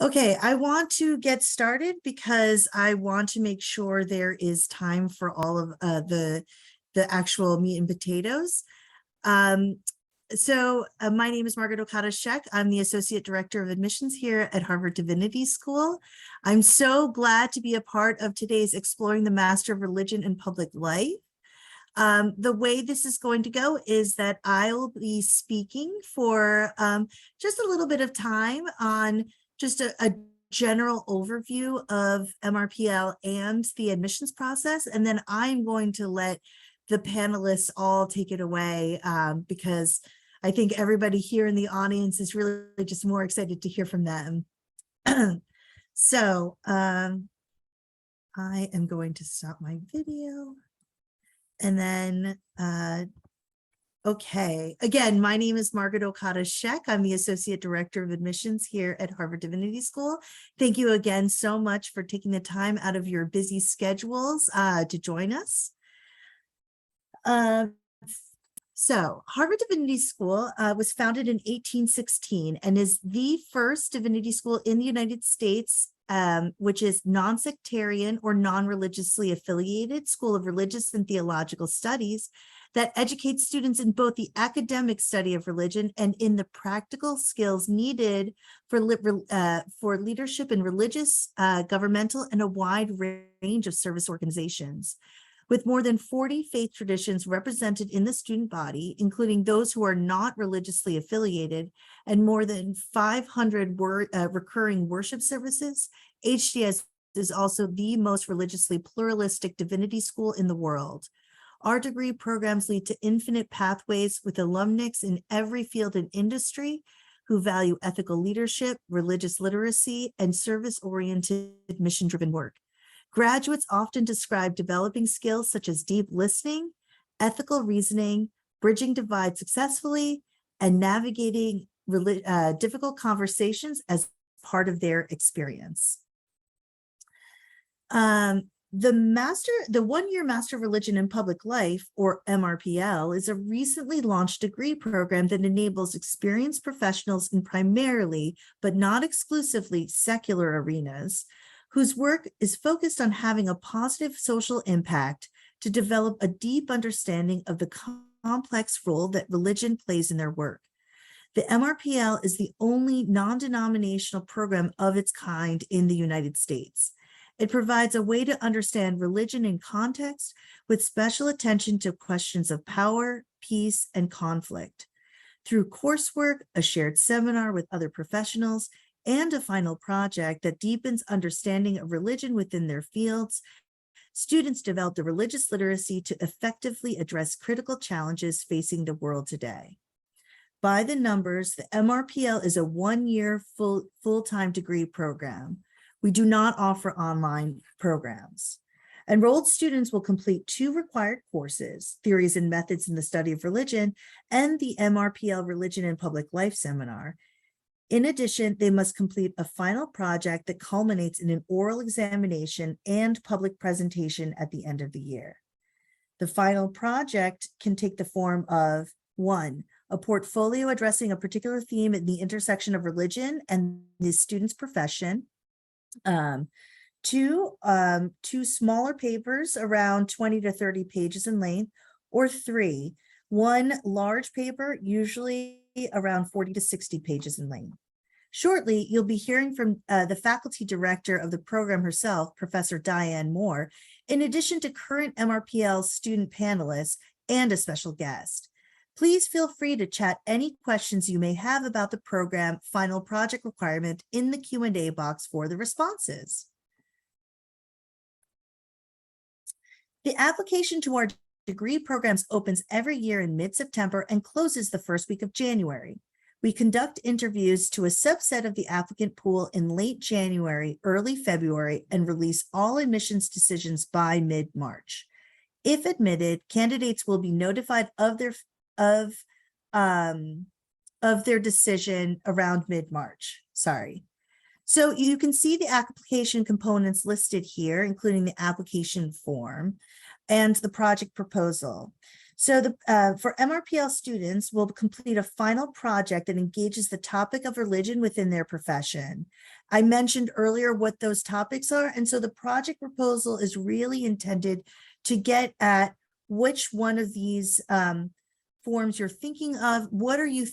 Okay, I want to get started because I want to make sure there is time for all of the actual meat and potatoes. My name is Margaret Okada-Sheck. I'm the Associate Director of Admissions here at Harvard Divinity School. I'm so glad to be a part of today's Exploring the Master of Religion in Public Life. The way this is going to go is that I'll be speaking for just a little bit of time on just a general overview of MRPL and the admissions process, and then I'm going to let the panelists all take it away because I think everybody here in the audience is really just more excited to hear from them. So I am going to stop my video. And then, okay, again, my name is Margaret Okada-Sheck. I'm the Associate Director of Admissions here at Harvard Divinity School. Thank you again so much for taking the time out of your busy schedules to join us. So Harvard Divinity School was founded in 1816 and is the first divinity school in the United States, which is non-sectarian or non-religiously affiliated school of religious and theological studies that educates students in both the academic study of religion and in the practical skills needed for leadership in religious, governmental, and a wide range of service organizations. With more than 40 faith traditions represented in the student body, including those who are not religiously affiliated, and more than 500 recurring worship services, HDS is also the most religiously pluralistic divinity school in the world. Our degree programs lead to infinite pathways with alumnus in every field and industry who value ethical leadership, religious literacy, and service-oriented, mission-driven work. Graduates often describe developing skills such as deep listening, ethical reasoning, bridging divides successfully, and navigating difficult conversations as part of their experience. The one-year Master of Religion in Public Life, or MRPL, is a recently launched degree program that enables experienced professionals in primarily, but not exclusively, secular arenas, whose work is focused on having a positive social impact to develop a deep understanding of the complex role that religion plays in their work. The MRPL is the only non-denominational program of its kind in the United States. It provides a way to understand religion in context with special attention to questions of power, peace, and conflict. Through coursework, a shared seminar with other professionals, and a final project that deepens understanding of religion within their fields, students develop the religious literacy to effectively address critical challenges facing the world today. By the numbers, the MRPL is a one-year full-time degree program. We do not offer online programs. Enrolled students will complete 2 required courses, Theories and Methods in the Study of Religion, and the MRPL Religion and Public Life Seminar. In addition, they must complete a final project that culminates in an oral examination and public presentation at the end of the year. The final project can take the form of 1, a portfolio addressing a particular theme at the intersection of religion and the student's profession. 2 smaller papers around 20 to 30 pages in length, or 3, 1 large paper, usually around 40 to 60 pages in length. Shortly, you'll be hearing from the faculty director of the program herself, Professor Diane Moore, in addition to current MRPL student panelists and a special guest. Please feel free to chat any questions you may have about the program final project requirement in the Q&A box for the responses. The application to our degree programs opens every year in mid-September and closes the first week of January. We conduct interviews to a subset of the applicant pool in late January, early February, and release all admissions decisions by mid-March. If admitted, candidates will be notified of their decision around mid-March. So you can see the application components listed here, including the application form and the project proposal. So for MRPL students, we'll complete a final project that engages the topic of religion within their profession. I mentioned earlier what those topics are, and so the project proposal is really intended to get at which one of these forms you're thinking of. What are you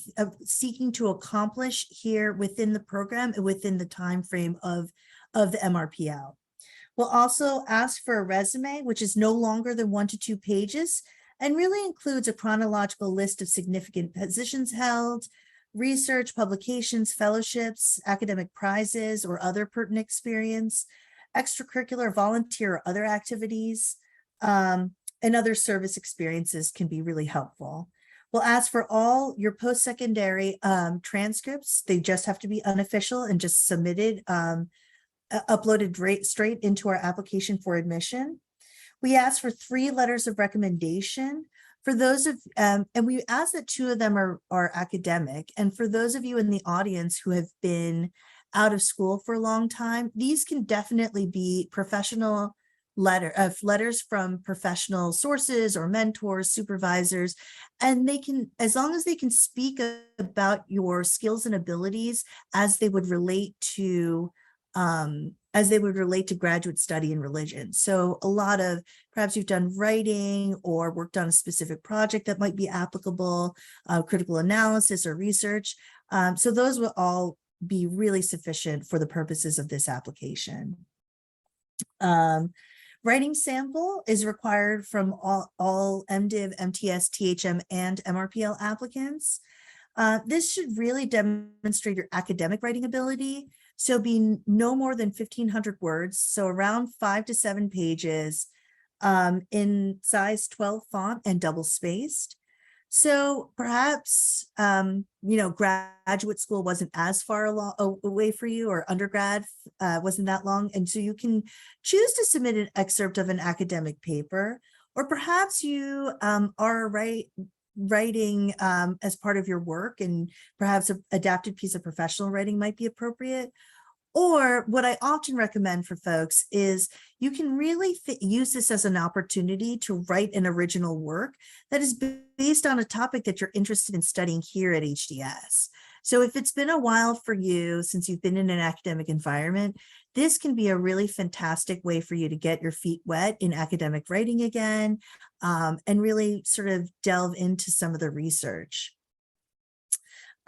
seeking to accomplish here within the program and within the time frame of the MRPL? We'll also ask for a resume, which is no longer than 1 to 2 pages, and really includes a chronological list of significant positions held, research, publications, fellowships, academic prizes, or other pertinent experience, extracurricular, volunteer, or other activities, and other service experiences can be really helpful. We'll ask for all your post-secondary transcripts. They just have to be unofficial and just submitted, uploaded straight into our application for admission. We ask for 3 letters of recommendation. For those of, and we ask that 2 of them are academic. And for those of you in the audience who have been out of school for a long time, these can definitely be professional letters from professional sources or mentors, supervisors, and they can, as long as they can speak about your skills and abilities as they would relate to graduate study in religion. So a lot of, perhaps you've done writing or worked on a specific project that might be applicable, critical analysis or research. So those will all be really sufficient for the purposes of this application. Writing sample is required from all MDiv, MTS, THM, and MRPL applicants. This should really demonstrate your academic writing ability. So be no more than 1,500 words, so around 5 to 7 pages, in size 12 font and double spaced. So perhaps, graduate school wasn't as far away for you, or undergrad wasn't that long. And so you can choose to submit an excerpt of an academic paper, or perhaps you are writing as part of your work, and perhaps an adapted piece of professional writing might be appropriate. Or what I often recommend for folks is you can really use this as an opportunity to write an original work that is based on a topic that you're interested in studying here at HDS. So if it's been a while for you since you've been in an academic environment, this can be a really fantastic way for you to get your feet wet in academic writing again, and really sort of delve into some of the research.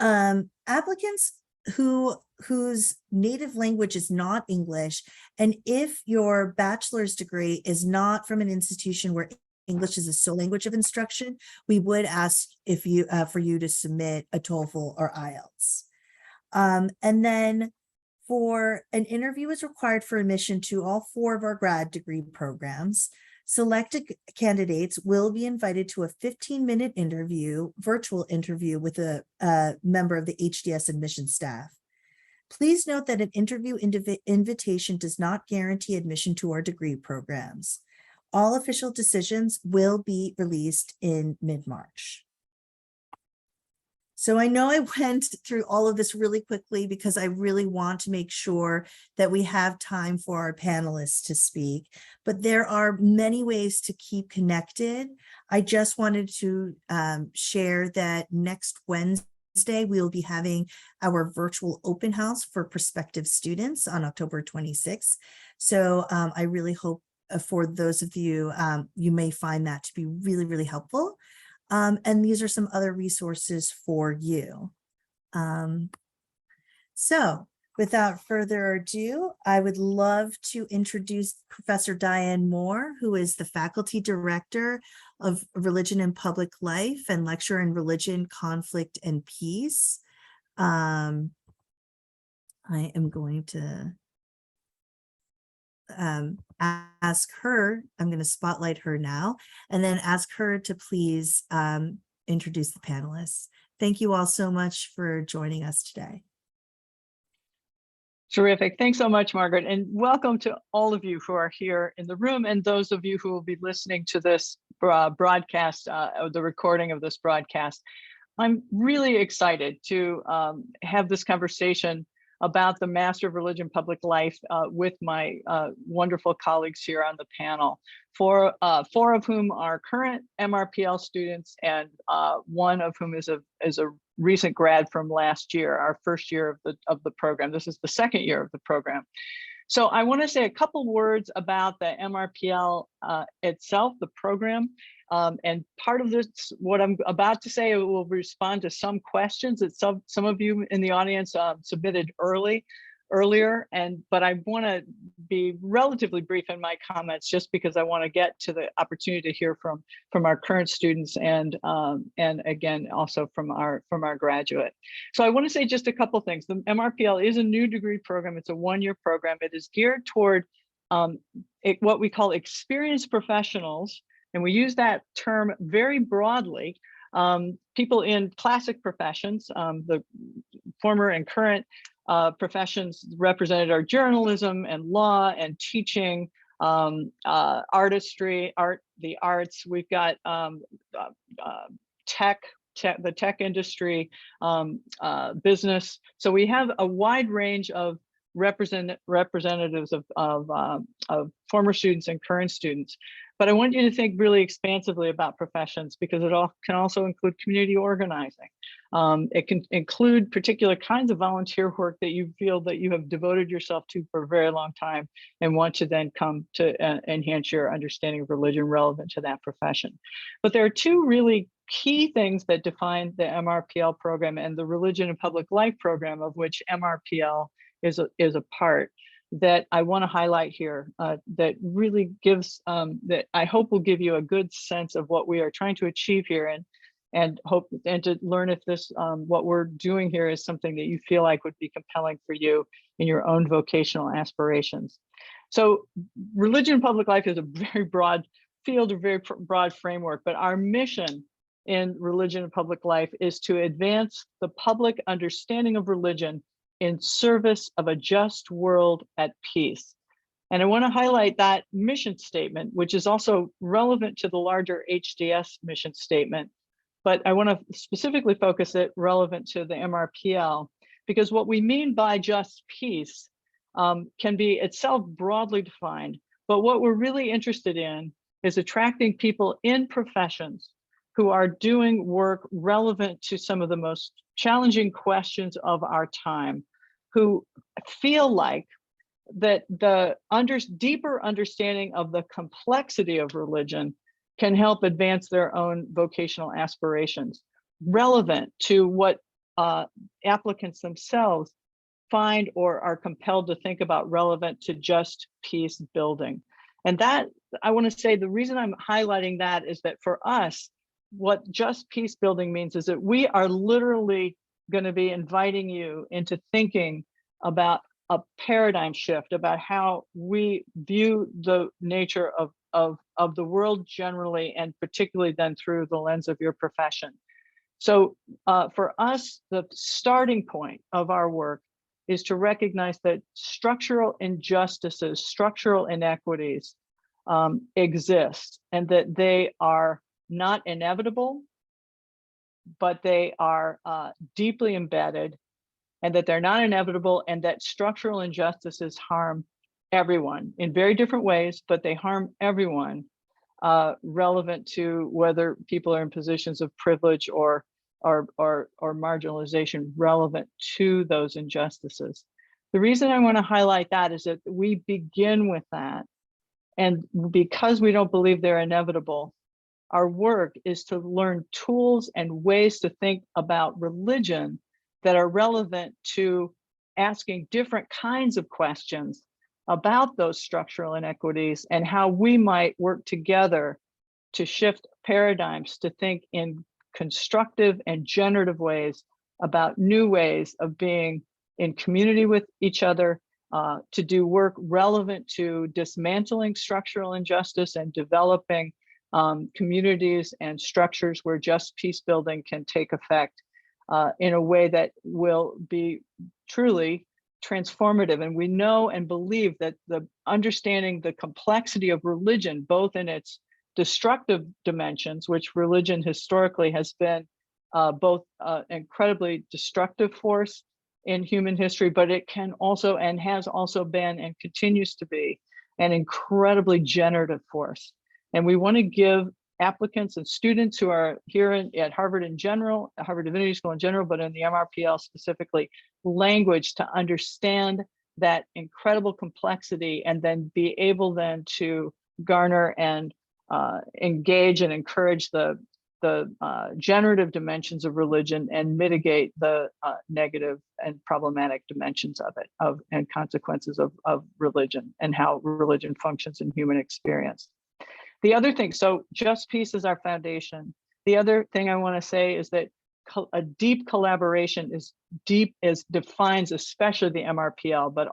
Applicants whose native language is not English, and if your bachelor's degree is not from an institution where English is a sole language of instruction, we would ask if you for you to submit a TOEFL or IELTS. And then for an interview is required for admission to all 4 of our grad degree programs. Selected candidates will be invited to a 15-minute virtual interview with a member of the HDS admission staff. Please note that an interview invitation does not guarantee admission to our degree programs. All official decisions will be released in mid-March. So I know I went through all of this really quickly because I really want to make sure that we have time for our panelists to speak, but there are many ways to keep connected. I just wanted to share that next Wednesday, we will be having our virtual open house for prospective students on October 26th. So I really hope for those of you, you may find that to be really, really helpful. And these are some other resources for you. So without further ado, I would love to introduce Professor Diane Moore, who is the Faculty Director of Religion and Public Life and Lecturer in Religion, Conflict, and Peace. I am going to ask her, I'm going to spotlight her now, and then ask her to please introduce the panelists. Thank you all so much for joining us today. Terrific. Thanks so much, Margaret. And welcome to all of you who are here in the room and those of you who will be listening to this broadcast, the recording of this broadcast. I'm really excited to have this conversation about the Master of Religion Public Life with my wonderful colleagues here on the panel, four of whom are current MRPL students, and one of whom is a recent grad from last year, our first year of the program. This is the second year of the program. So I want to say a couple words about the MRPL itself, the program. And part of this, what I'm about to say, will respond to some questions that some of you in the audience submitted earlier. But I want to be relatively brief in my comments, just because I want to get to the opportunity to hear from our current students and again also from our graduate. So I want to say just a couple things. The MRPL is a new degree program. It's a one-year program. It is geared toward what we call experienced professionals. And we use that term very broadly. People in classic professions, the former and current professions represented are journalism and law and teaching, artistry, the arts. We've got the tech industry, business. So we have a wide range of representatives of former students and current students. But I want you to think really expansively about professions, because it can also include community organizing. It can include particular kinds of volunteer work that you feel that you have devoted yourself to for a very long time and want to then come to enhance your understanding of religion relevant to that profession. But there are two really key things that define the MRPL program and the Religion and Public Life program, of which MRPL is a part, that I want to highlight here, that really gives, that I hope will give you a good sense of what we are trying to achieve here, and to learn if this, what we're doing here is something that you feel like would be compelling for you in your own vocational aspirations. So religion and public life is a very broad field, a very broad framework, but our mission in religion and public life is to advance the public understanding of religion in service of a just world at peace. And I want to highlight that mission statement, which is also relevant to the larger HDS mission statement, but I want to specifically focus it relevant to the MRPL, because what we mean by just peace can be itself broadly defined, but what we're really interested in is attracting people in professions who are doing work relevant to some of the most challenging questions of our time, who feel like that the deeper understanding of the complexity of religion can help advance their own vocational aspirations, relevant to what applicants themselves find or are compelled to think about relevant to just peace building. And that, I want to say, the reason I'm highlighting that is that for us, what just peace building means is that we are literally going to be inviting you into thinking about a paradigm shift about how we view the nature of the world generally, and particularly then through the lens of your profession. So for us, the starting point of our work is to recognize that structural injustices, structural inequities exist, and that they are not inevitable, but they are deeply embedded, and that they're not inevitable, and that structural injustices harm everyone in very different ways, but they harm everyone, relevant to whether people are in positions of privilege or marginalization relevant to those injustices. The reason I want to highlight that is that we begin with that, and because we don't believe they're inevitable, our work is to learn tools and ways to think about religion that are relevant to asking different kinds of questions about those structural inequities, and how we might work together to shift paradigms to think in constructive and generative ways about new ways of being in community with each other, to do work relevant to dismantling structural injustice and developing communities and structures where just peace building can take effect in a way that will be truly transformative. And we know and believe that the understanding the complexity of religion, both in its destructive dimensions, which religion historically has been both incredibly destructive force in human history, but it can also and has also been and continues to be an incredibly generative force. And we want to give applicants and students who are here at Harvard in general, Harvard Divinity School in general, but in the MRPL specifically, language to understand that incredible complexity and then be able then to garner and engage and encourage the generative dimensions of religion and mitigate the negative and problematic dimensions of it, and consequences of religion and how religion functions in human experience. The other thing, so just peace is our foundation. The other thing I want to say is that a deep collaboration defines especially the MRPL, but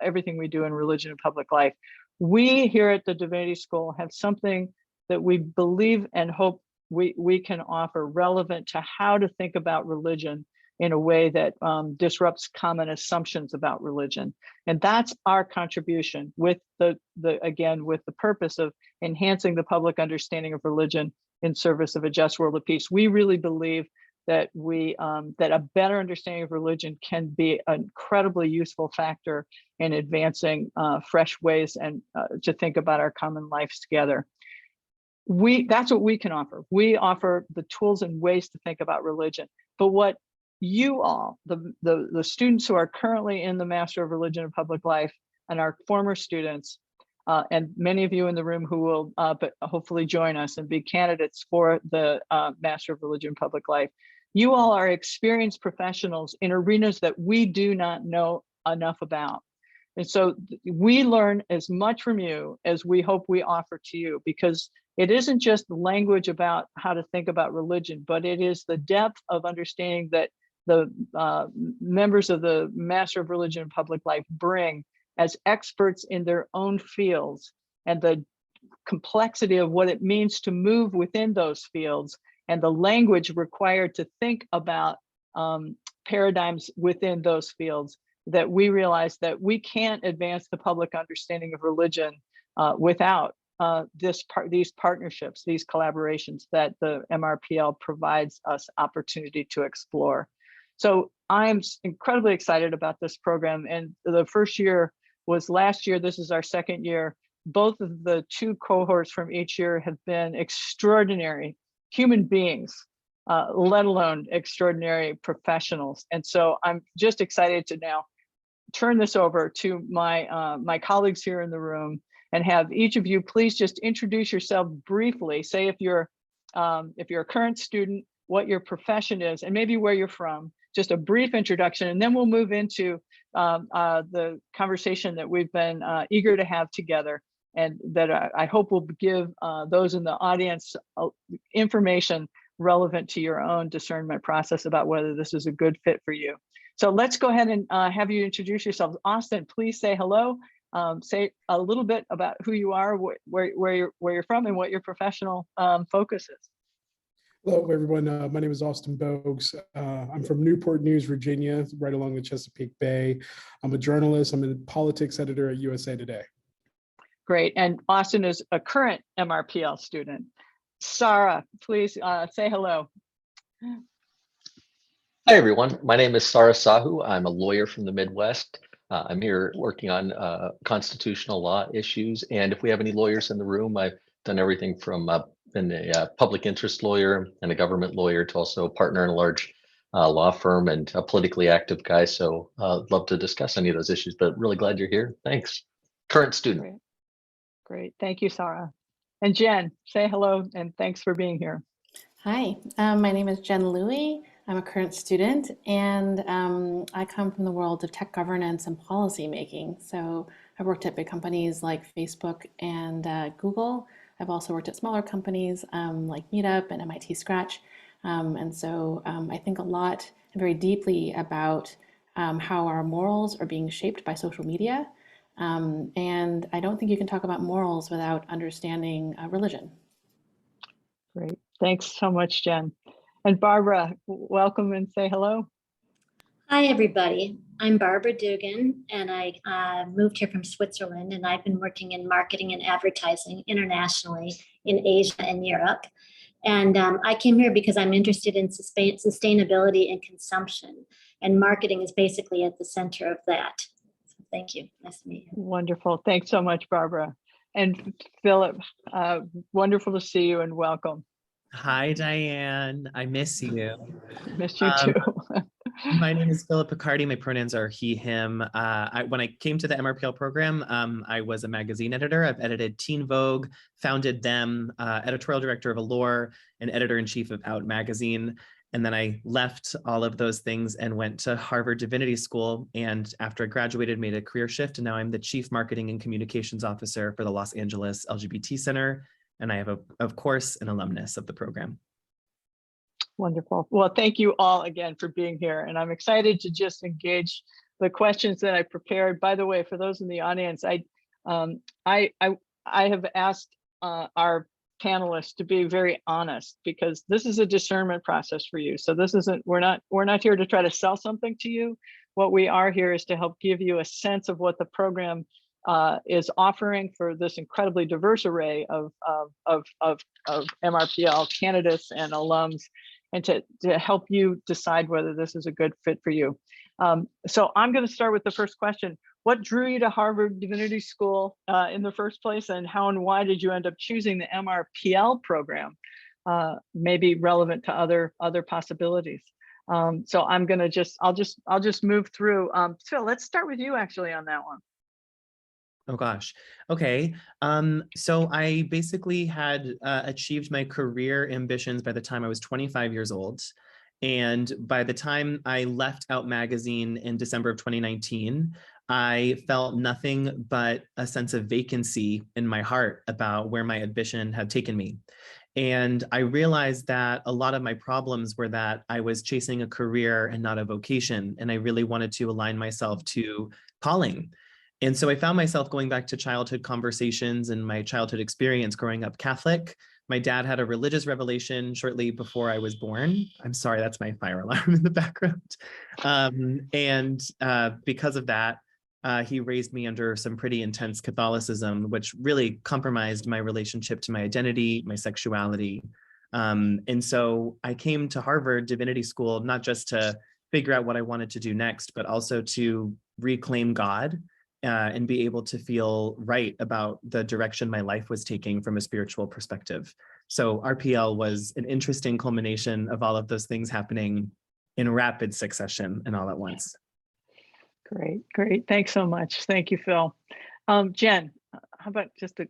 everything we do in religion and public life. We here at the Divinity School have something that we believe and hope we can offer relevant to how to think about religion in a way that disrupts common assumptions about religion. And that's our contribution with with the purpose of enhancing the public understanding of religion in service of a just world of peace. We really believe that that a better understanding of religion can be an incredibly useful factor in advancing fresh ways and to think about our common lives together. That's what we can offer. We offer the tools and ways to think about religion. But what you all, the students who are currently in the Master of Religion and Public Life and our former students, and many of you in the room who will but hopefully join us and be candidates for the Master of Religion and Public Life, you all are experienced professionals in arenas that we do not know enough about. And so we learn as much from you as we hope we offer to you, because it isn't just language about how to think about religion, but it is the depth of understanding that the members of the Master of Religion and Public Life bring as experts in their own fields, and the complexity of what it means to move within those fields, and the language required to think about paradigms within those fields, that we realize that we can't advance the public understanding of religion without these partnerships, these collaborations that the MRPL provides us opportunity to explore. So I'm incredibly excited about this program. And the first year was last year. This is our second year. Both of the two cohorts from each year have been extraordinary human beings, let alone extraordinary professionals. And so I'm just excited to now turn this over to my colleagues here in the room, and have each of you please just introduce yourself briefly. Say if you're a current student, what your profession is, and maybe where you're from. Just a brief introduction, and then we'll move into the conversation that we've been eager to have together, and that I hope will give those in the audience information relevant to your own discernment process about whether this is a good fit for you. So let's go ahead and have you introduce yourselves. Austin, please say hello. Say a little bit about who you are, where you're from, and what your professional focus is. Hello, everyone. My name is Austin Bogues. I'm from Newport News, Virginia, right along the Chesapeake Bay. I'm a journalist. I'm a politics editor at USA Today. Great. And Austin is a current MRPL student. Sarah, please say hello. Hi, everyone. My name is Sarah Sahu. I'm a lawyer from the Midwest. I'm here working on constitutional law issues. And if we have any lawyers in the room, I've done everything from been a public interest lawyer and a government lawyer to also a partner in a large law firm and a politically active guy. So love to discuss any of those issues, but really glad you're here. Thanks. Current student. Great. Thank you, Sarah. And Jen, say hello and thanks for being here. Hi, my name is Jen Louie. I'm a current student, and I come from the world of tech governance and policy making. So I've worked at big companies like Facebook and Google. I've also worked at smaller companies like Meetup and MIT Scratch. And so I think a lot and very deeply about how our morals are being shaped by social media. And I don't think you can talk about morals without understanding religion. Great. Thanks so much, Jen. And Barbara, welcome and say hello. Hi, everybody. I'm Barbara Dugan, and I moved here from Switzerland, and I've been working in marketing and advertising internationally in Asia and Europe. And I came here because I'm interested in sustainability and consumption. and marketing is basically at the center of that. So thank you. Nice to meet you. Wonderful. Thanks so much, Barbara. And Philip, wonderful to see you and welcome. Hi, Diane. I miss you. Missed you too. My name is Philip Picardi. My pronouns are he, him. When I came to the MRPL program, I was a magazine editor. I've edited Teen Vogue, founded them, editorial director of Allure, and editor-in-chief of Out Magazine. And then I left all of those things and went to Harvard Divinity School. And after I graduated, made a career shift. And now I'm the Chief Marketing and Communications Officer for the Los Angeles LGBT Center. And I have, of course, an alumnus of the program. Wonderful. Well, thank you all again for being here. And I'm excited to just engage the questions that I prepared. By the way, for those in the audience, I have asked our panelists to be very honest, because this is a discernment process for you. So this isn't, we're not here to try to sell something to you. What we are here is to help give you a sense of what the program is offering for this incredibly diverse array of MRPL candidates and alums, and to help you decide whether this is a good fit for you. So I'm going to start with the first question. What drew you to Harvard Divinity School in the first place, and how and why did you end up choosing the MRPL program? Maybe relevant to other possibilities. So I'm going to I'll just move through. Phil, let's start with you actually on that one. Oh gosh. Okay. So I basically had achieved my career ambitions by the time I was 25 years old. And by the time I left Out Magazine in December of 2019, I felt nothing but a sense of vacancy in my heart about where my ambition had taken me. And I realized that a lot of my problems were that I was chasing a career and not a vocation. And I really wanted to align myself to calling. And so I found myself going back to childhood conversations and my childhood experience growing up Catholic. My dad had a religious revelation shortly before I was born. I'm sorry, that's my fire alarm in the background. Because of that, he raised me under some pretty intense Catholicism, which really compromised my relationship to my identity, my sexuality. And so I came to Harvard Divinity School, not just to figure out what I wanted to do next, but also to reclaim God and be able to feel right about the direction my life was taking from a spiritual perspective. So RPL was an interesting culmination of all of those things happening in rapid succession and all at once. Great, great. Thanks so much. Thank you, Phil. Jen, how about just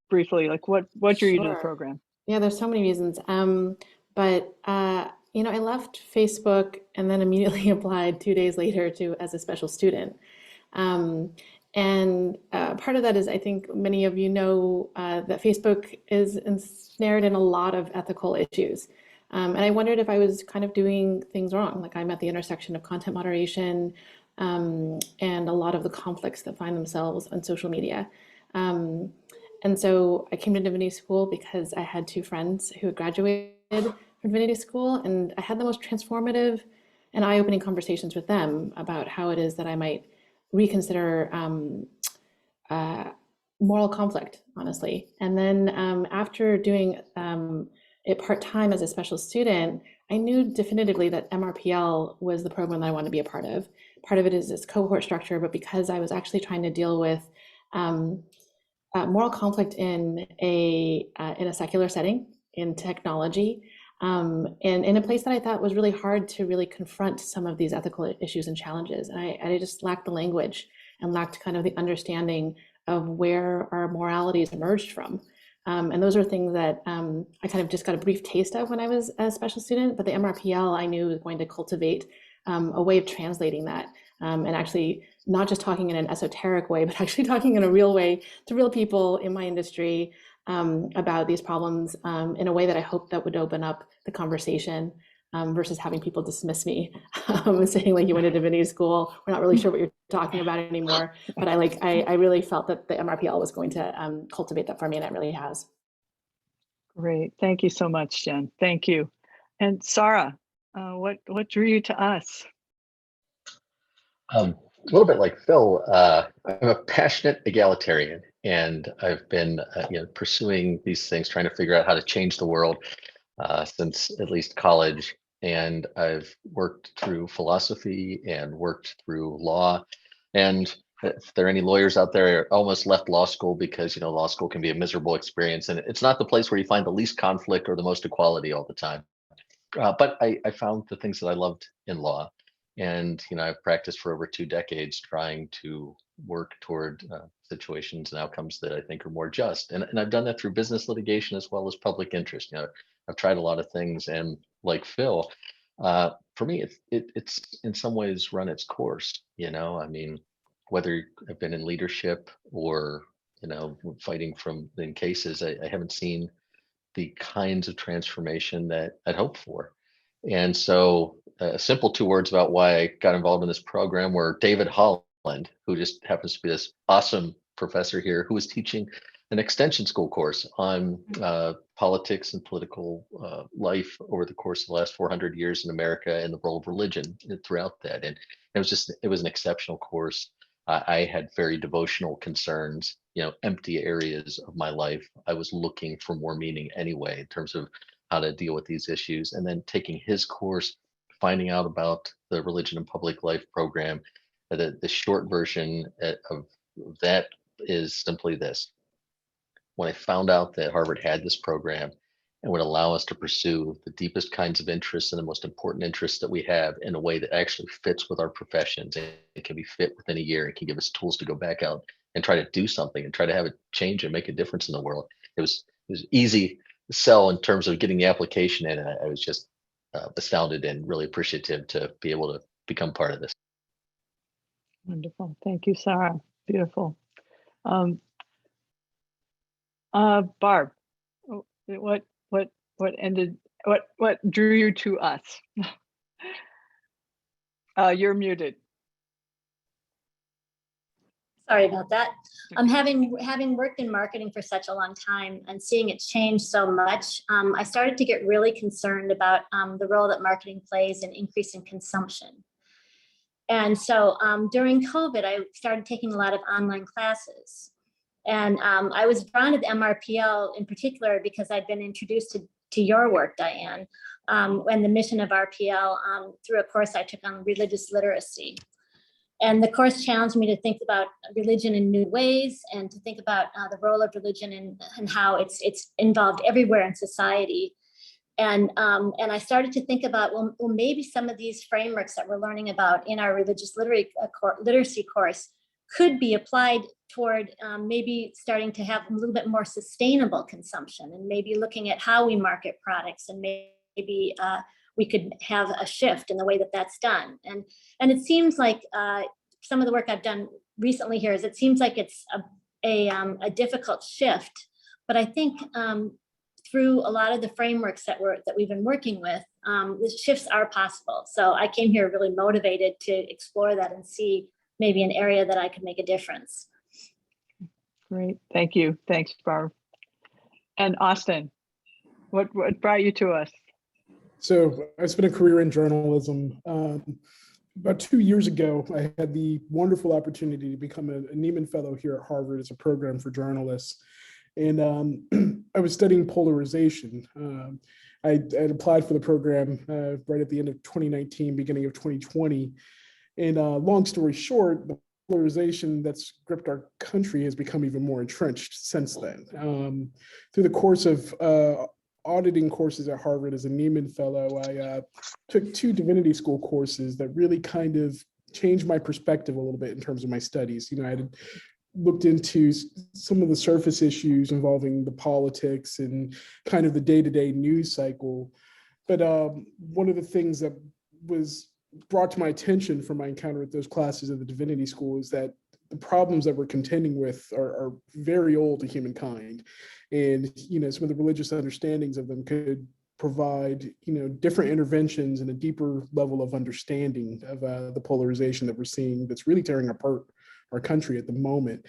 briefly, like what drew you to the program? Yeah, there's so many reasons. You know, I left Facebook and then immediately applied 2 days later as a special student. Part of that is, I think many of you know that Facebook is ensnared in a lot of ethical issues. And I wondered if I was kind of doing things wrong. Like I'm at the intersection of content moderation and a lot of the conflicts that find themselves on social media. And so I came to Divinity School because I had two friends who had graduated from Divinity School, and I had the most transformative and eye-opening conversations with them about how it is that I might reconsider moral conflict, honestly. And then after doing it part-time as a special student, I knew definitively that MRPL was the program that I wanted to be a part of. Part of it is this cohort structure, but because I was actually trying to deal with moral conflict in a secular setting, in technology, and in a place that I thought was really hard to really confront some of these ethical issues and challenges. And I just lacked the language and lacked kind of the understanding of where our moralities emerged from. And those are things that I kind of just got a brief taste of when I was a special student, but the MRPL I knew was going to cultivate a way of translating that and actually not just talking in an esoteric way, but actually talking in a real way to real people in my industry about these problems in a way that I hope that would open up the conversation versus having people dismiss me, saying like, you went to Divinity School, we're not really sure what you're talking about anymore. But I really felt that the MRPL was going to cultivate that for me, and it really has. Great, thank you so much, Jen. Thank you. And Sarah, what drew you to us? A little bit like Phil, I'm a passionate egalitarian, and I've been pursuing these things, trying to figure out how to change the world since at least college. and I've worked through philosophy and worked through law. And if there are any lawyers out there, I almost left law school because, you know, law school can be a miserable experience, and it's not the place where you find the least conflict or the most equality all the time. But I found the things that I loved in law, and you know, I've practiced for over 2 decades trying to work toward situations and outcomes that I think are more just. And I've done that through business litigation as well as public interest. You know, I've tried a lot of things, and like Phil, for me, it's in some ways run its course. You know, I mean, whether I've been in leadership or, you know, fighting in cases, I haven't seen the kinds of transformation that I'd hoped for. And so a simple 2 words about why I got involved in this program were David Holland, who just happens to be this awesome professor here, who was teaching an extension school course on politics and political life over the course of the last 400 years in America and the role of religion throughout that. And it was an exceptional course. I had very devotional concerns, you know, empty areas of my life. I was looking for more meaning anyway, in terms of how to deal with these issues. And then taking his course, finding out about the Religion and Public Life program, the short version of that is simply this. When I found out that Harvard had this program and would allow us to pursue the deepest kinds of interests and the most important interests that we have in a way that actually fits with our professions, and it can be fit within a year, it can give us tools to go back out and try to do something and try to have it change and make a difference in the world. It was easy to sell in terms of getting the application in, and I was just astounded and really appreciative to be able to become part of this. Wonderful. Thank you, Sarah. Beautiful. Barb, what drew you to us? You're muted. Sorry about that. Having worked in marketing for such a long time and seeing it change so much, I started to get really concerned about the role that marketing plays in increasing consumption. And so during COVID, I started taking a lot of online classes. And I was drawn to the MRPL in particular because I'd been introduced to your work, Diane, and the mission of RPL through a course I took on religious literacy. And the course challenged me to think about religion in new ways and to think about the role of religion and how it's involved everywhere in society. And I started to think about, well, maybe some of these frameworks that we're learning about in our religious literacy course could be applied toward maybe starting to have a little bit more sustainable consumption, and maybe looking at how we market products, and maybe we could have a shift in the way that that's done. And it seems like some of the work I've done recently here is it seems like it's a difficult shift, but I think through a lot of the frameworks that we've been working with, the shifts are possible. So I came here really motivated to explore that and see maybe an area that I could make a difference. Great, thank you. Thanks, Barb. And Austin, what brought you to us? So I spent a career in journalism. About 2 years ago, I had the wonderful opportunity to become a Nieman Fellow here at Harvard as a program for journalists. And I was studying polarization. I had applied for the program right at the end of 2019, beginning of 2020. And long story short, the polarization that's gripped our country has become even more entrenched since then. Through the course of auditing courses at Harvard as a Nieman Fellow, I took 2 divinity school courses that really kind of changed my perspective a little bit in terms of my studies. You know, I had looked into some of the surface issues involving the politics and kind of the day-to-day news cycle. But one of the things that was brought to my attention from my encounter with those classes at the Divinity School is that the problems that we're contending with are very old to humankind. And, you know, some of the religious understandings of them could provide, you know, different interventions and a deeper level of understanding of the polarization that we're seeing that's really tearing apart our country at the moment.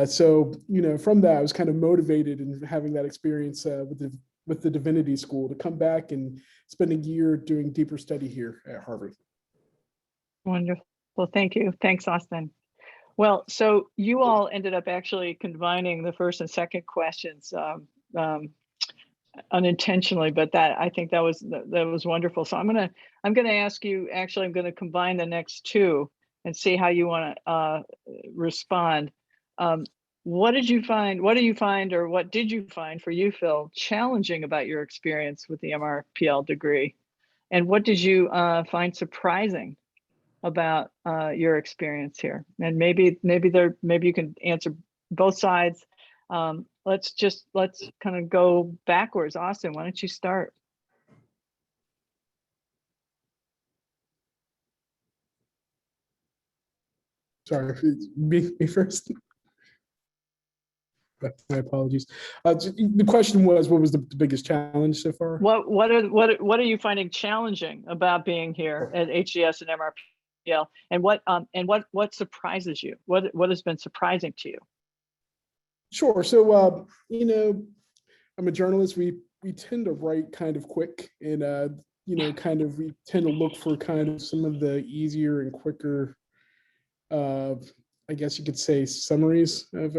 So, you know, from that, I was kind of motivated in having that experience with the Divinity School to come back and spend a year doing deeper study here at Harvard. Wonderful. Thank you. Thanks, Austin. Well, so you all ended up actually combining the first and second questions. unintentionally, but I think that was wonderful. So I'm gonna ask you, actually, I'm gonna combine the next two and see how you want to respond. What did you find, or what did you find for you, Phil, challenging about your experience with the MRPL degree? And what did you find surprising about your experience here? And maybe you can answer both sides. Let's kind of go backwards. Austin, why don't you start? Sorry, me first. My apologies. The question was, what was the biggest challenge so far? What are you finding challenging about being here at HDS and MRPL, and what surprises you? What has been surprising to you? Sure. So you know, I'm a journalist. We tend to write kind of quick, and you know, we tend to look for kind of some of the easier and quicker, I guess you could say, summaries of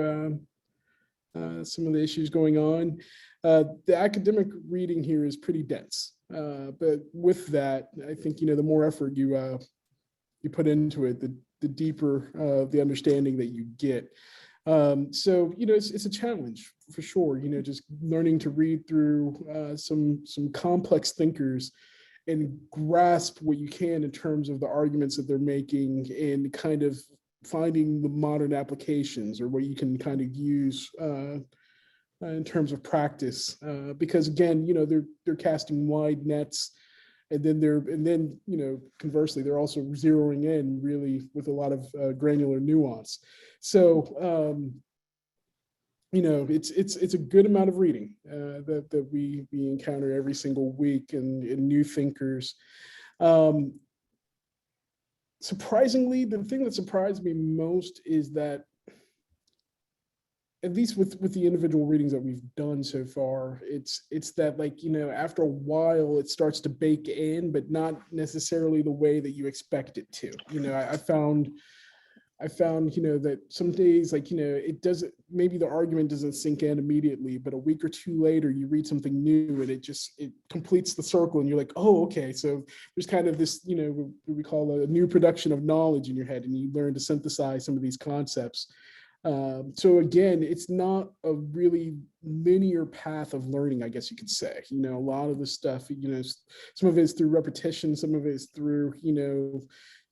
some of the issues going on. The academic reading here is pretty dense, but with that, I think, you know, the more effort you put into it, the deeper the understanding that you get. So, you know, it's a challenge for sure, you know, just learning to read through some complex thinkers and grasp what you can in terms of the arguments that they're making, and kind of finding the modern applications, or what you can kind of use in terms of practice. Because again, you know, they're casting wide nets, and then you know, conversely, they're also zeroing in really with a lot of granular nuance. So you know, it's a good amount of reading that we encounter every single week, and new thinkers. Surprisingly, the thing that surprised me most is that, at least with the individual readings that we've done so far, it's that, like, you know, after a while it starts to bake in, but not necessarily the way that you expect it to. You know, I found, you know, that some days, like, you know, maybe the argument doesn't sink in immediately, but a week or two later you read something new, and it completes the circle, and you're like, oh, okay. So there's kind of this, you know, what we call a new production of knowledge in your head, and you learn to synthesize some of these concepts. So again, it's not a really linear path of learning, I guess you could say. You know, a lot of the stuff, you know, some of it is through repetition, some of it is through, you know,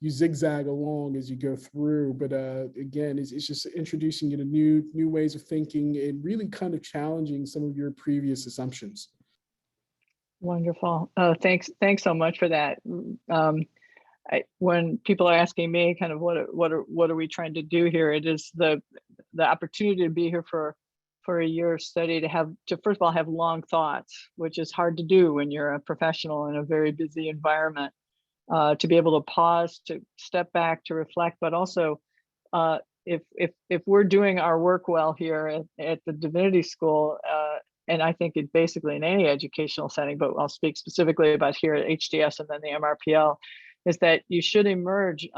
you zigzag along as you go through. But again, it's just introducing you to new ways of thinking, and really kind of challenging some of your previous assumptions. Wonderful. Thanks so much for that. When people are asking me kind of what are we trying to do here, it is the opportunity to be here for a year of study, to first of all have long thoughts, which is hard to do when you're a professional in a very busy environment. To be able to pause, to step back, to reflect, but also if we're doing our work well here at the Divinity School, and I think it basically in any educational setting, but I'll speak specifically about here at HDS and then the MRPL, is that you should emerge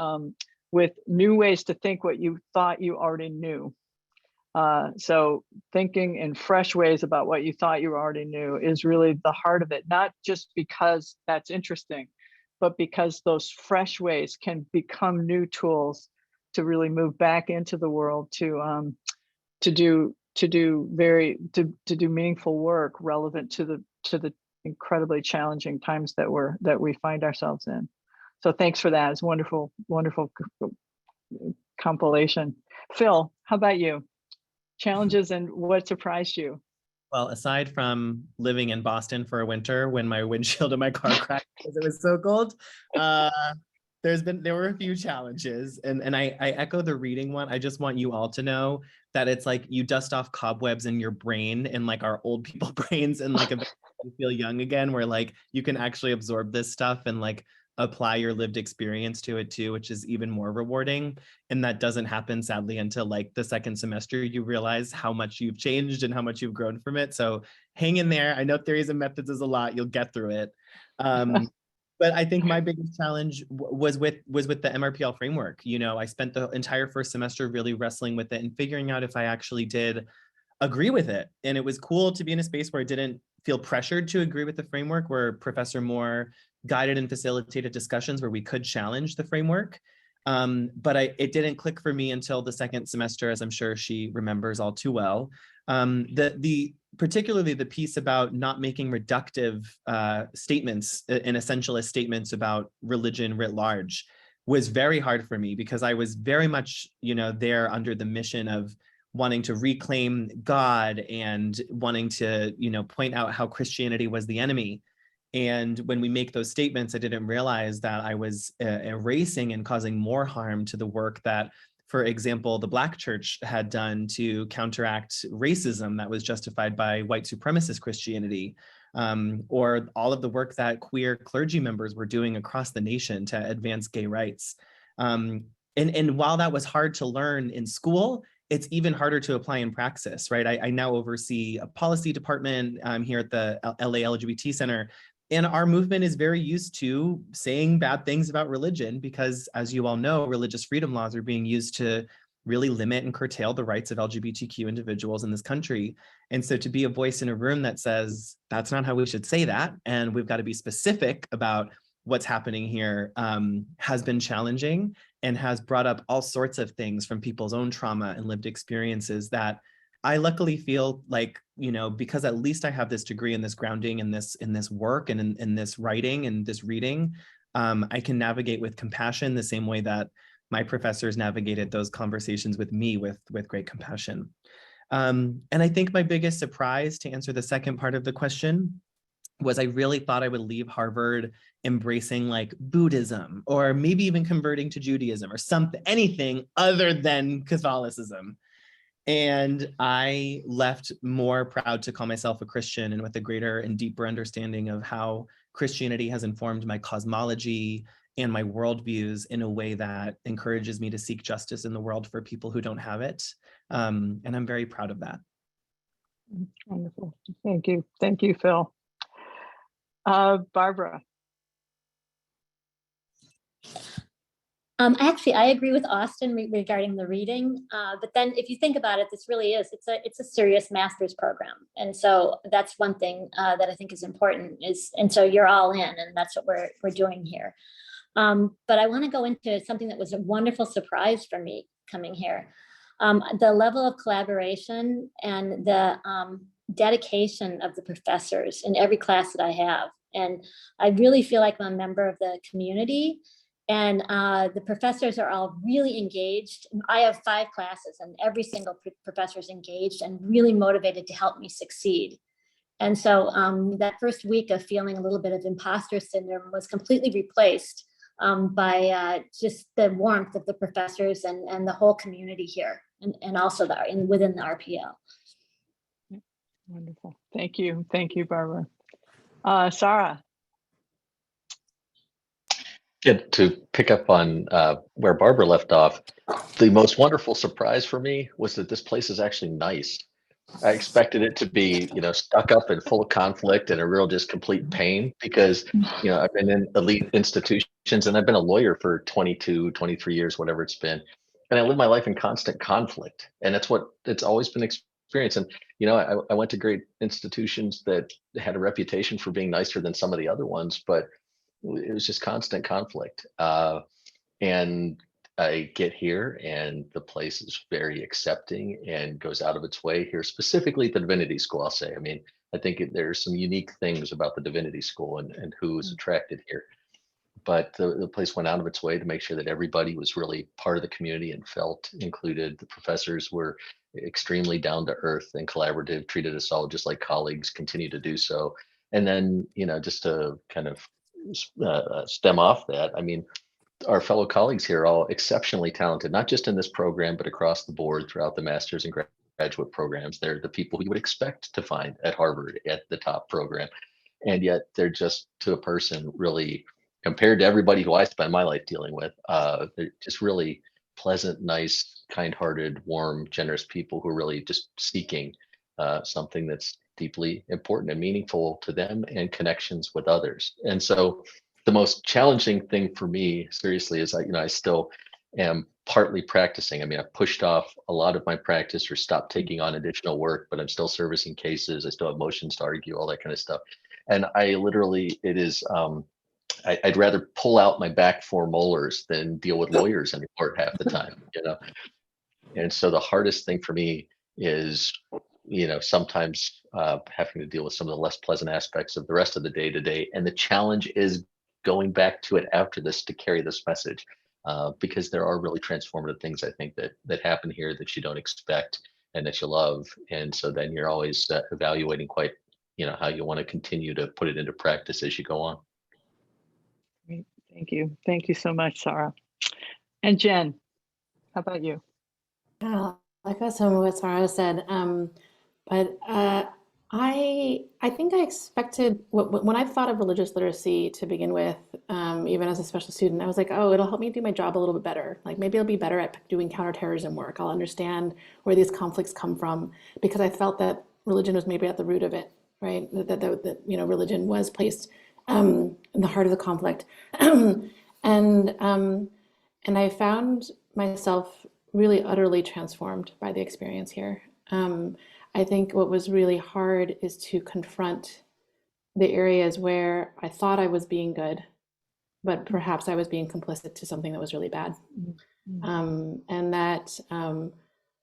with new ways to think what you thought you already knew. So thinking in fresh ways about what you thought you already knew is really the heart of it, not just because that's interesting, but because those fresh ways can become new tools to really move back into the world, to do meaningful work relevant to the incredibly challenging times that we find ourselves in. So thanks for that. It's wonderful compilation. Phil, how about you? Challenges and what surprised you? Well, aside from living in Boston for a winter when my windshield of my car cracked because it was so cold, there were a few challenges, and I echo the reading one. I just want you all to know that it's like you dust off cobwebs in your brain, and like our old people brains, and like you feel young again, where like you can actually absorb this stuff and like apply your lived experience to it too, which is even more rewarding. And that doesn't happen, sadly, until like the second semester. You realize how much you've changed and how much you've grown from it. So hang in there. I know theories and methods is a lot. You'll get through it. But I think my biggest challenge was with the MRPL framework. You know, I spent the entire first semester really wrestling with it and figuring out if I actually did agree with it. And it was cool to be in a space where I didn't feel pressured to agree with the framework, where Professor Moore guided and facilitated discussions where we could challenge the framework. But it didn't click for me until the second semester, as I'm sure she remembers all too well. Particularly the piece about not making reductive statements and essentialist statements about religion writ large was very hard for me, because I was very much, there under the mission of wanting to reclaim God and wanting to, point out how Christianity was the enemy. And when we make those statements, I didn't realize that I was erasing and causing more harm to the work that, for example, the Black church had done to counteract racism that was justified by white supremacist Christianity, or all of the work that queer clergy members were doing across the nation to advance gay rights. And while that was hard to learn in school, it's even harder to apply in praxis, right? I now oversee a policy department here at the LA LGBT Center. And our movement is very used to saying bad things about religion because, as you all know, religious freedom laws are being used to really limit and curtail the rights of LGBTQ individuals in this country. And so to be a voice in a room that says, that's not how we should say that, and we've got to be specific about what's happening here, has been challenging and has brought up all sorts of things from people's own trauma and lived experiences that I luckily feel like, because at least I have this degree and this grounding in this work and in this writing and this reading, I can navigate with compassion the same way that my professors navigated those conversations with me with great compassion. And I think my biggest surprise, to answer the second part of the question, was I really thought I would leave Harvard embracing like Buddhism, or maybe even converting to Judaism or something, anything other than Catholicism. And I left more proud to call myself a Christian and with a greater and deeper understanding of how Christianity has informed my cosmology and my worldviews in a way that encourages me to seek justice in the world for people who don't have it. And I'm very proud of that. Wonderful. Thank you. Thank you, Phil. Barbara. Actually, I agree with Austin regarding the reading, but then if you think about it, this really is, it's a serious master's program. And so that's one thing that I think is important and so you're all in, and that's what we're doing here. But I want to go into something that was a wonderful surprise for me coming here. The level of collaboration and the dedication of the professors in every class that I have. And I really feel like I'm a member of the community. And the professors are all really engaged. I have 5 classes and every single professor is engaged and really motivated to help me succeed. And so that first week of feeling a little bit of imposter syndrome was completely replaced by just the warmth of the professors and the whole community here, and also within the RPL. Wonderful. Thank you. Thank you, Barbara. Sarah. Yeah, to pick up on where Barbara left off, the most wonderful surprise for me was that this place is actually nice. I expected it to be, stuck up and full of conflict and a real just complete pain because, I've been in elite institutions and I've been a lawyer for 22, 23 years, whatever it's been. And I live my life in constant conflict. And that's what it's always been experienced. And, I went to great institutions that had a reputation for being nicer than some of the other ones, but it was just constant conflict. And I get here and the place is very accepting and goes out of its way here, specifically at the Divinity School, I'll say. I mean, I think there's some unique things about the Divinity School and who is attracted here. But the place went out of its way to make sure that everybody was really part of the community and felt included. The professors were extremely down to earth and collaborative, treated us all just like colleagues, continue to do so. And then, just to kind of stem off that, I mean, our fellow colleagues here are all exceptionally talented, not just in this program, but across the board throughout the master's and graduate programs. They're the people who you would expect to find at Harvard at the top program. And yet they're just, to a person, really, compared to everybody who I spend my life dealing with, they're just really pleasant, nice, kind-hearted, warm, generous people who are really just seeking something that's deeply important and meaningful to them and connections with others. And so the most challenging thing for me, seriously, is I still am partly practicing. I mean, I pushed off a lot of my practice or stopped taking on additional work, but I'm still servicing cases. I still have motions to argue, all that kind of stuff. And I literally, it is, I'd rather pull out my back 4 molars than deal with lawyers anymore half the time, you know? And so the hardest thing for me is, you know, sometimes having to deal with some of the less pleasant aspects of the rest of the day to day. And the challenge is going back to it after this to carry this message, because there are really transformative things I think that happen here that you don't expect and that you love. And so then you're always evaluating quite, you know, how you want to continue to put it into practice as you go on. Great. Thank you. Thank you so much, Sarah. And Jen, how about you? Like some of what Sarah said, but I think I expected when I thought of religious literacy to begin with, even as a special student, I was like, oh, it'll help me do my job a little bit better. Like maybe I'll be better at doing counterterrorism work. I'll understand where these conflicts come from, because I felt that religion was maybe at the root of it, right? That you know, religion was placed in the heart of the conflict, and I found myself really utterly transformed by the experience here. I think what was really hard is to confront the areas where I thought I was being good, but perhaps I was being complicit to something that was really bad. And that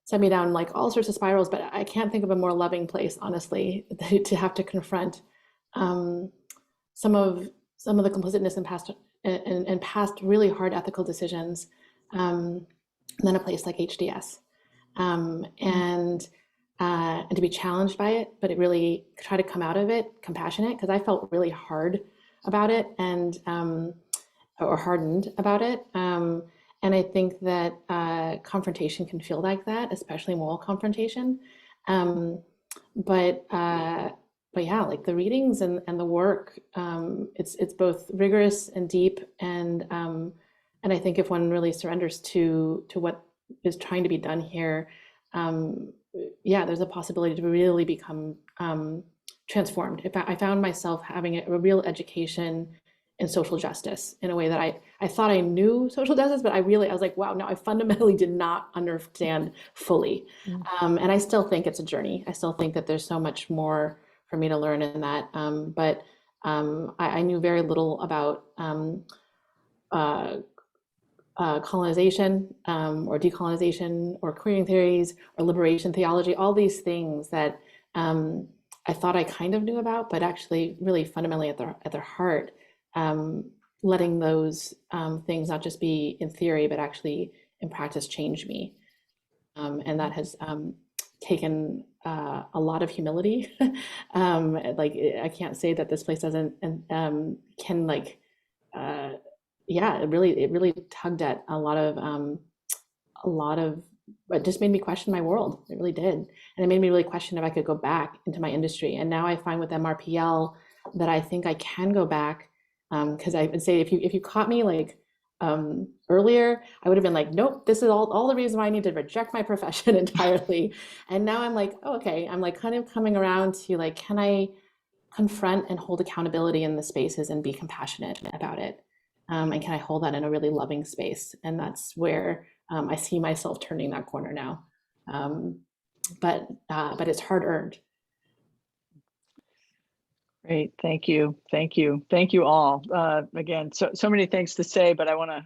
set me down like all sorts of spirals, but I can't think of a more loving place, honestly, to have to confront some of the complicitness in past really hard ethical decisions than a place like HDS. And to be challenged by it, but it really try to come out of it compassionate, because I felt really hard about it and or hardened about it. And I think that confrontation can feel like that, especially moral confrontation. But yeah, like the readings and the work, it's both rigorous and deep, and I think if one really surrenders to what is trying to be done here, yeah, there's a possibility to really become transformed. I found myself having a real education in social justice in a way that I thought I knew social justice, but I was like, wow, no, I fundamentally did not understand fully. And I still think it's a journey. I still think that there's so much more for me to learn in that. But I knew very little about colonization or decolonization or queering theories or liberation theology, all these things that I thought I kind of knew about, but actually really fundamentally at their heart, letting those things not just be in theory, but actually in practice change me. And that has taken a lot of humility. Like I can't say that this place doesn't can like yeah, it really tugged at a lot of it just made me question my world. It really did. And it made me really question if I could go back into my industry. And now I find with MRPL that I think I can go back, because I would say if you caught me like earlier, I would have been like, nope, this is all the reason why I need to reject my profession entirely. And now I'm like, oh, okay, I'm like kind of coming around to like, can I confront and hold accountability in the spaces and be compassionate about it? And can I hold that in a really loving space? And that's where I see myself turning that corner now. But it's hard earned. Great, thank you, thank you, thank you all. Again, so many things to say, but I want to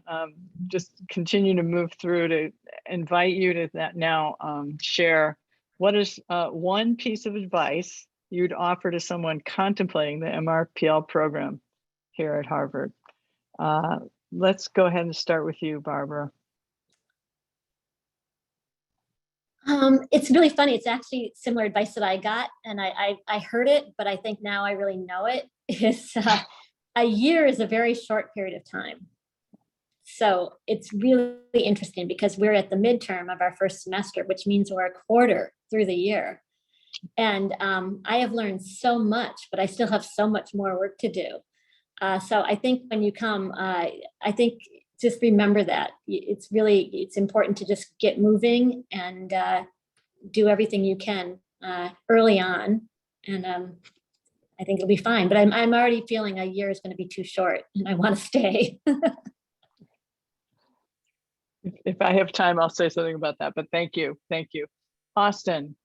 just continue to move through to invite you to that now share what is one piece of advice you'd offer to someone contemplating the MRPL program here at Harvard. Let's go ahead and start with you, Barbara. It's really funny. It's actually similar advice that I got, and I heard it, but I think now I really know it. Is a year is a very short period of time. So it's really interesting because we're at the midterm of our first semester, which means we're a quarter through the year. And I have learned so much, but I still have so much more work to do. So I think when you come, I think just remember that it's important to just get moving and do everything you can early on. And I think it'll be fine, but I'm already feeling a year is going to be too short and I want to stay. If I have time, I'll say something about that, but thank you. Thank you. Austin.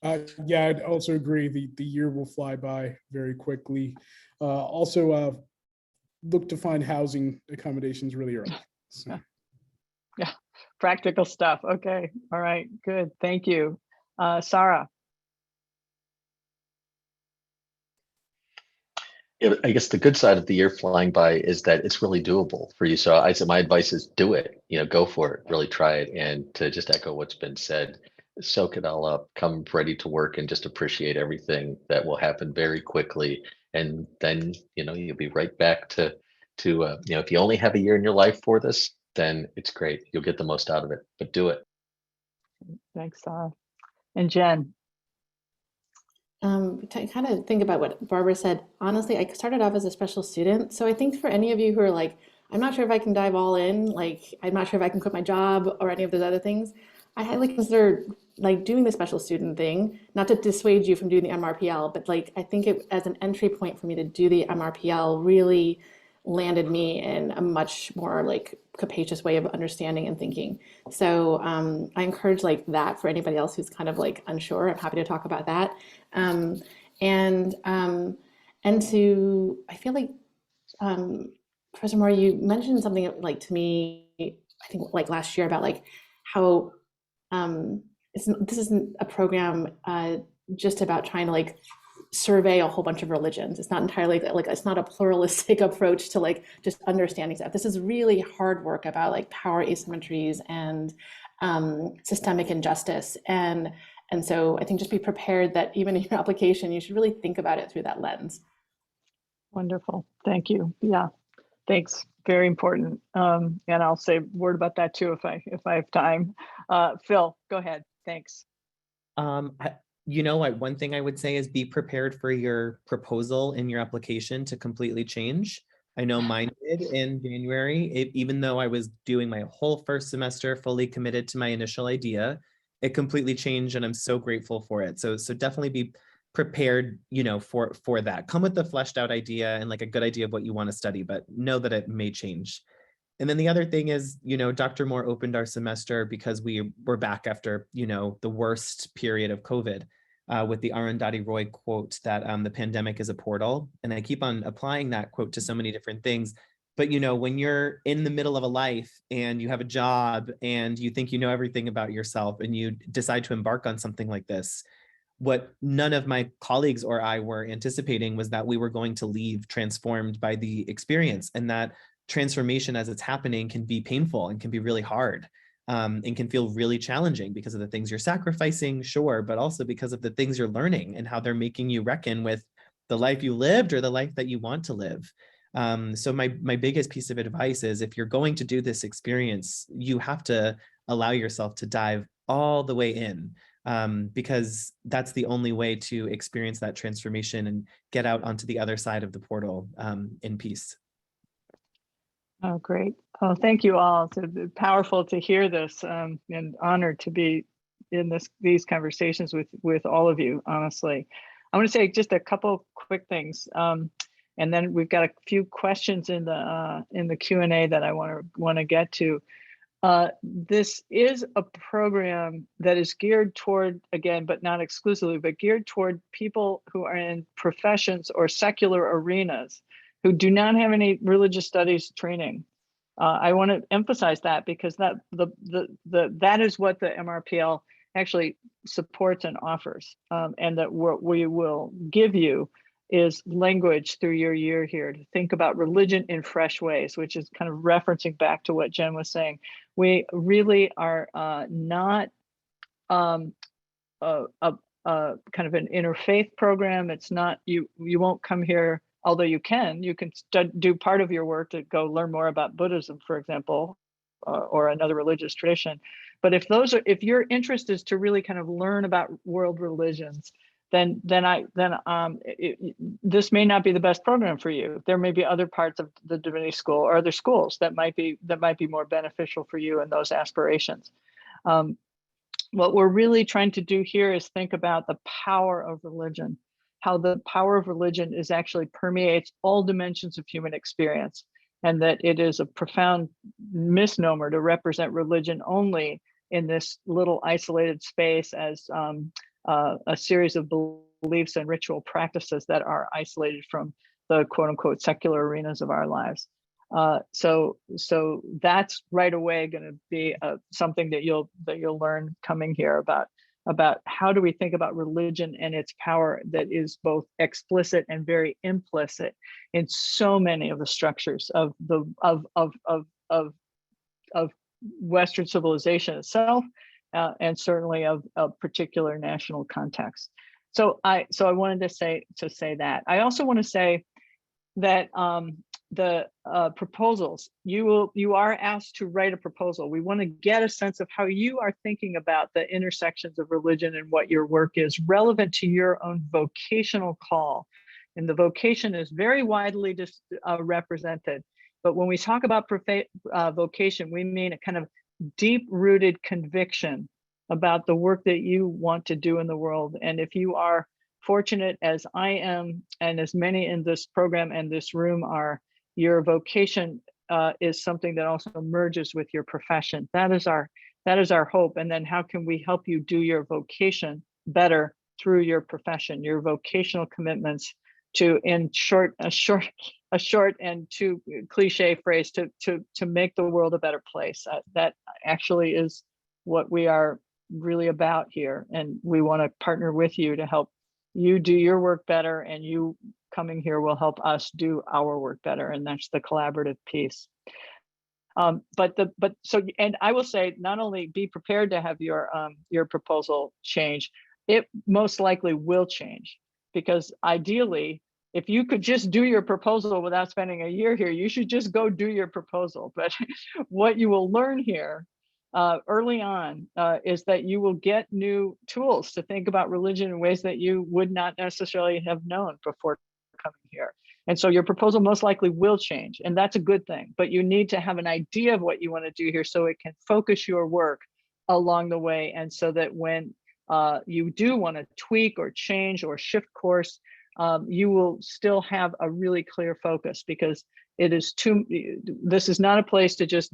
Yeah, I'd also agree. The year will fly by very quickly. Also, look to find housing accommodations really early. So. Yeah, practical stuff. Okay. All right. Good. Thank you. Sarah. Yeah, I guess the good side of the year flying by is that it's really doable for you. So I said my advice is do it, go for it, really try it. And to just echo what's been said, soak it all up, come ready to work and just appreciate everything that will happen very quickly. And then, you'll be right back to if you only have a year in your life for this, then it's great. You'll get the most out of it, but do it. Thanks, Sarah. And Jen. To kind of think about what Barbara said, honestly, I started off as a special student. So I think for any of you who are like, I'm not sure if I can dive all in, like, I'm not sure if I can quit my job or any of those other things, I highly consider like doing the special student thing, not to dissuade you from doing the MRPL, but like, I think it as an entry point for me to do the MRPL really landed me in a much more like capacious way of understanding and thinking. So I encourage like that for anybody else who's kind of like unsure. I'm happy to talk about that. And to, I feel like, Professor Moore, you mentioned something like to me, I think like last year about like how this isn't a program just about trying to like survey a whole bunch of religions. It's not entirely like, it's not a pluralistic approach to like just understanding stuff. This is really hard work about like power asymmetries and systemic injustice. And so I think just be prepared that even in your application, you should really think about it through that lens. Wonderful. Thank you. Yeah, thanks. Very important. And I'll say a word about that too if I have time. Phil, go ahead. Thanks. One thing I would say is be prepared for your proposal in your application to completely change. I know mine did in January. Even though I was doing my whole first semester fully committed to my initial idea, it completely changed, and I'm so grateful for it. So definitely be prepared, for that. Come with a fleshed out idea and like a good idea of what you want to study, but know that it may change. And then the other thing is, Dr. Moore opened our semester because we were back after, the worst period of COVID with the Arundhati Roy quote that the pandemic is a portal. And I keep on applying that quote to so many different things. But, when you're in the middle of a life and you have a job and you think you know everything about yourself and you decide to embark on something like this, what none of my colleagues or I were anticipating was that we were going to leave transformed by the experience, and that transformation as it's happening can be painful and can be really hard and can feel really challenging because of the things you're sacrificing, sure, but also because of the things you're learning and how they're making you reckon with the life you lived or the life that you want to live. So my biggest piece of advice is if you're going to do this experience, you have to allow yourself to dive all the way in because that's the only way to experience that transformation and get out onto the other side of the portal in peace. Oh, great. Oh, thank you all. It's powerful to hear this and honored to be in these conversations with all of you, honestly. I want to say just a couple quick things. And then we've got a few questions in the Q&A that I want to get to. This is a program that is geared toward, again, but not exclusively, but geared toward people who are in professions or secular arenas who do not have any religious studies training. I want to emphasize that because that is what the MRPL actually supports and offers, and that what we will give you is language through your year here to think about religion in fresh ways, which is kind of referencing back to what Jen was saying. We really are not kind of an interfaith program. It's not, you won't come here, although you can do part of your work to go learn more about Buddhism, for example, or another religious tradition. But if your interest is to really kind of learn about world religions, then this may not be the best program for you. There may be other parts of the Divinity School or other schools that might be more beneficial for you in those aspirations. What we're really trying to do here is think about the power of religion, how the power of religion actually permeates all dimensions of human experience. and that it is a profound misnomer to represent religion only in this little isolated space as a series of beliefs and ritual practices that are isolated from the quote unquote secular arenas of our lives. So that's right away going to be something that you'll learn coming here about how do we think about religion and its power that is both explicit and very implicit in so many of the structures of Western civilization itself, and certainly of particular national context. So I wanted to say that. I also want to say that the proposals, you are asked to write a proposal. We want to get a sense of how you are thinking about the intersections of religion and what your work is relevant to your own vocational call. And the vocation is very widely represented. But when we talk about vocation, we mean a kind of deep-rooted conviction about the work that you want to do in the world. And if you are fortunate, as I am, and as many in this program and this room are, your vocation is something that also merges with your profession. That is our hope. And then how can we help you do your vocation better through your profession, your vocational commitments to, in a short and too cliche phrase, to make the world a better place. That actually is what we are really about here. And we want to partner with you to help you do your work better, and you coming here will help us do our work better. And that's the collaborative piece. And I will say, not only be prepared to have your proposal change, it most likely will change, because ideally, if you could just do your proposal without spending a year here, you should just go do your proposal. But what you will learn here early on is that you will get new tools to think about religion in ways that you would not necessarily have known before coming here. And so your proposal most likely will change, and that's a good thing. But you need to have an idea of what you want to do here so it can focus your work along the way. And so that when you do want to tweak or change or shift course, you will still have a really clear focus, because this is not a place to just,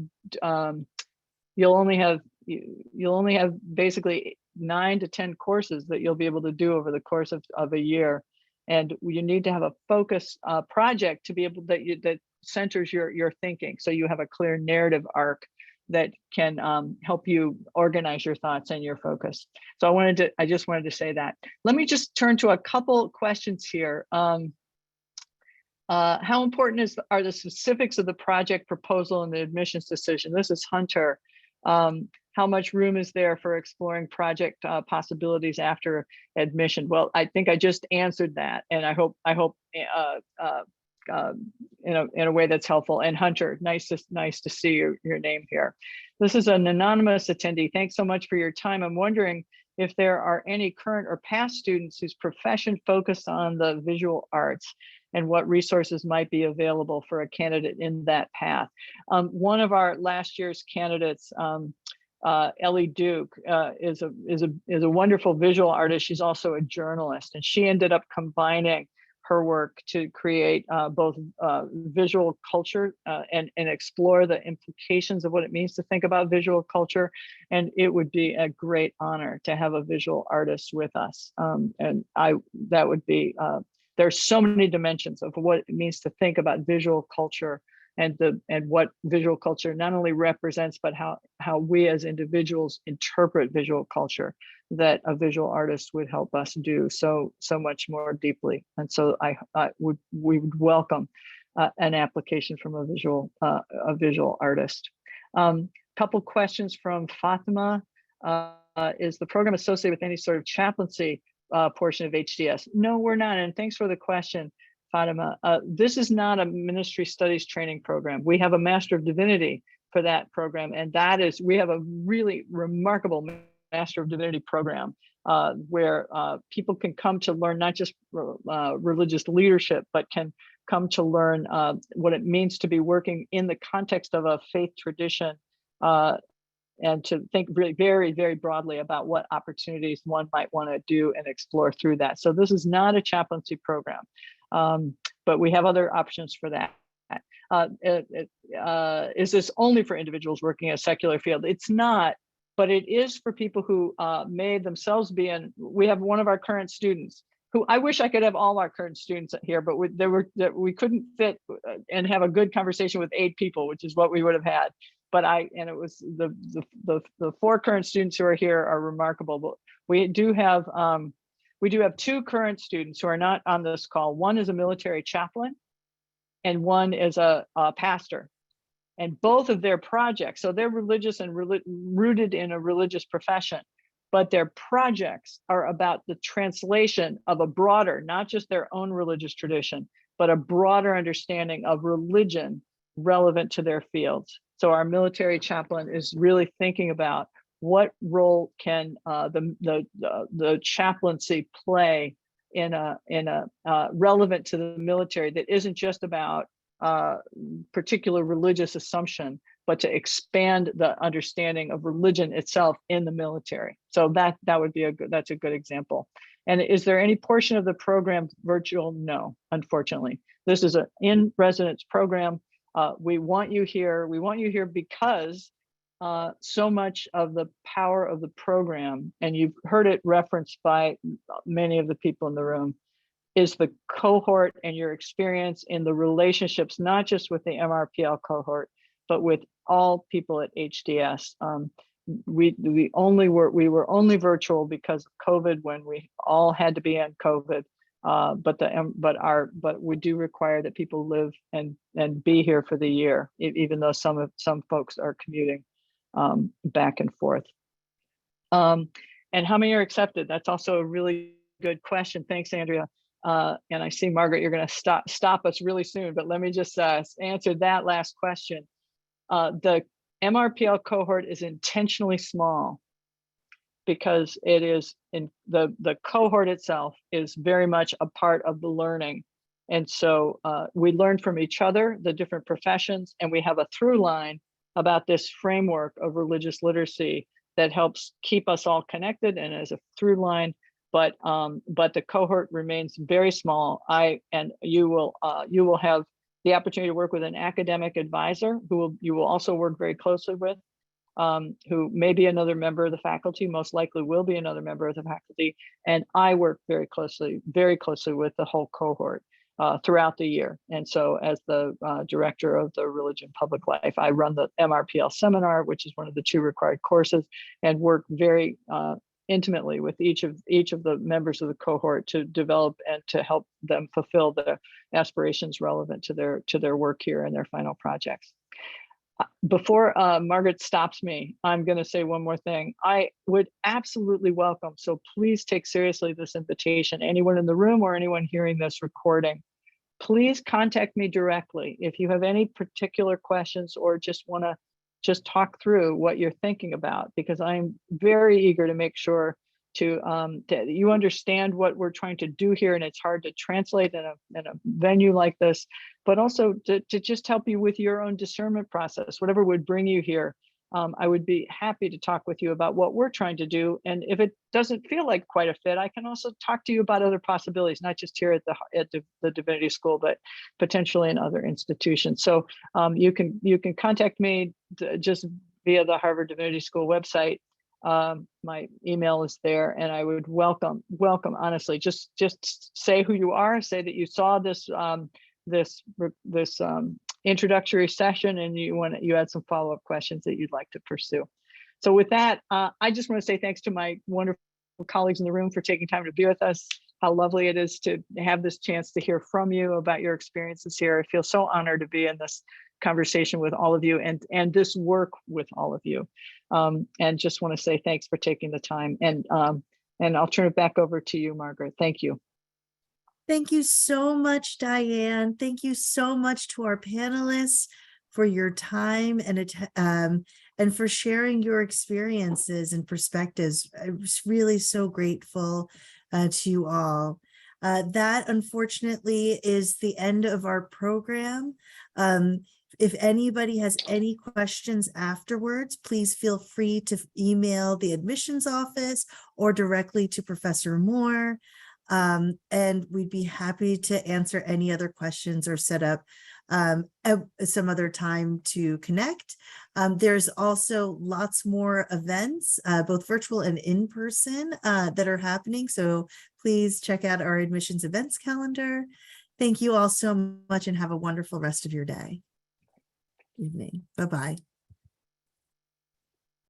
you'll only have basically 9 to 10 courses that you'll be able to do over the course of a year. And you need to have a focus project to be able that centers your thinking. So you have a clear narrative arc that can help you organize your thoughts and your focus. So I just wanted to say that. Let me just turn to a couple questions here. How important are the specifics of the project proposal and the admissions decision? This is Hunter. How much room is there for exploring project possibilities after admission? Well, I think I just answered that, and I hope in a way that's helpful. And Hunter, nice to see your name here. This is an anonymous attendee. Thanks so much for your time. I'm wondering if there are any current or past students whose profession focused on the visual arts, and what resources might be available for a candidate in that path. One of our last year's candidates, Ellie Duke, is a wonderful visual artist. She's also a journalist, and she ended up combining her work to create both visual culture and explore the implications of what it means to think about visual culture. And it would be a great honor to have a visual artist with us. That would be, there's so many dimensions of what it means to think about visual culture and what visual culture not only represents, but how we as individuals interpret visual culture, that a visual artist would help us do so much more deeply. And so we would welcome an application from a visual artist. Couple questions from Fatima. Is the program associated with any sort of chaplaincy portion of HDS? No, we're not. And thanks for the question, Fatima. This is not a ministry studies training program. We have a Master of Divinity for that program. And we have a really remarkable Master of Divinity program where people can come to learn not just religious leadership, but can come to learn what it means to be working in the context of a faith tradition, and to think really very, very broadly about what opportunities one might want to do and explore through that. So this is not a chaplaincy program, but we have other options for that. Is this only for individuals working in a secular field? It's not, but it is for people who may themselves be in. We have one of our current students who I wish I could have all our current students here, but we couldn't fit and have a good conversation with 8 people, which is what we would have had. But it was the 4 current students who are here are remarkable. But we do have 2 current students who are not on this call. One is a military chaplain, and one is a pastor. And both of their projects, so they're religious and rooted in a religious profession, but their projects are about the translation of a broader, not just their own religious tradition, but a broader understanding of religion relevant to their fields. So our military chaplain is really thinking about what role can the chaplaincy play in a relevant to the military that isn't just about particular religious assumption, but to expand the understanding of religion itself in the military. So that would be that's a good example. And is there any portion of the program virtual? No, unfortunately. This is an in-residence program. We want you here. We want you here because so much of the power of the program, and you've heard it referenced by many of the people in the room, is the cohort and your experience in the relationships, not just with the MRPL cohort, but with all people at HDS. We were only virtual because of COVID, when we all had to be on COVID. But we do require that people live and be here for the year, even though some folks are commuting back and forth. And how many are accepted? That's also a really good question. Thanks, Andrea. And I see, Margaret, you're going to stop us really soon, but let me just answer that last question. The MRPL cohort is intentionally small because it is in the cohort itself is very much a part of the learning. And so we learn from each other, the different professions, and we have a through line about this framework of religious literacy that helps keep us all connected and as a through line. But the cohort remains very small. You will have the opportunity to work with an academic advisor who you will also work very closely with, who may be another member of the faculty, most likely will be another member of the faculty. And I work very closely with the whole cohort throughout the year. And so as the director of the Religion Public Life, I run the MRPL seminar, which is one of the 2 required courses, and work very intimately with each of the members of the cohort to develop and to help them fulfill the aspirations relevant to their work here and their final projects. Before Margaret stops me, I'm going to say one more thing. I would absolutely welcome, so please take seriously this invitation, anyone in the room or anyone hearing this recording, please contact me directly if you have any particular questions or just want to talk through what you're thinking about, because I'm very eager to make sure that you understand what we're trying to do here, and it's hard to translate in a venue like this, but also to just help you with your own discernment process, whatever would bring you here. I would be happy to talk with you about what we're trying to do, and if it doesn't feel like quite a fit, I can also talk to you about other possibilities, not just here at the Divinity School, but potentially in other institutions. So you can contact me just via the Harvard Divinity School website. My email is there, and I would welcome honestly, just say who you are, say that you saw this introductory session and you had some follow-up questions that you'd like to pursue. So with that, I just want to say thanks to my wonderful colleagues in the room for taking time to be with us. How lovely it is to have this chance to hear from you about your experiences here. I feel so honored to be in this conversation with all of you and this work with all of you. And just want to say thanks for taking the time. And I'll turn it back over to you, Margaret. Thank you. Thank you so much, Diane. Thank you so much to our panelists for your time and for sharing your experiences and perspectives. I was really so grateful to you all. That unfortunately is the end of our program. If anybody has any questions afterwards, please feel free to email the admissions office or directly to Professor Moore. And we'd be happy to answer any other questions or set up some other time to connect. There's also lots more events, both virtual and in person, that are happening. So please check out our admissions events calendar. Thank you all so much and have a wonderful rest of your day. Evening. Bye-bye.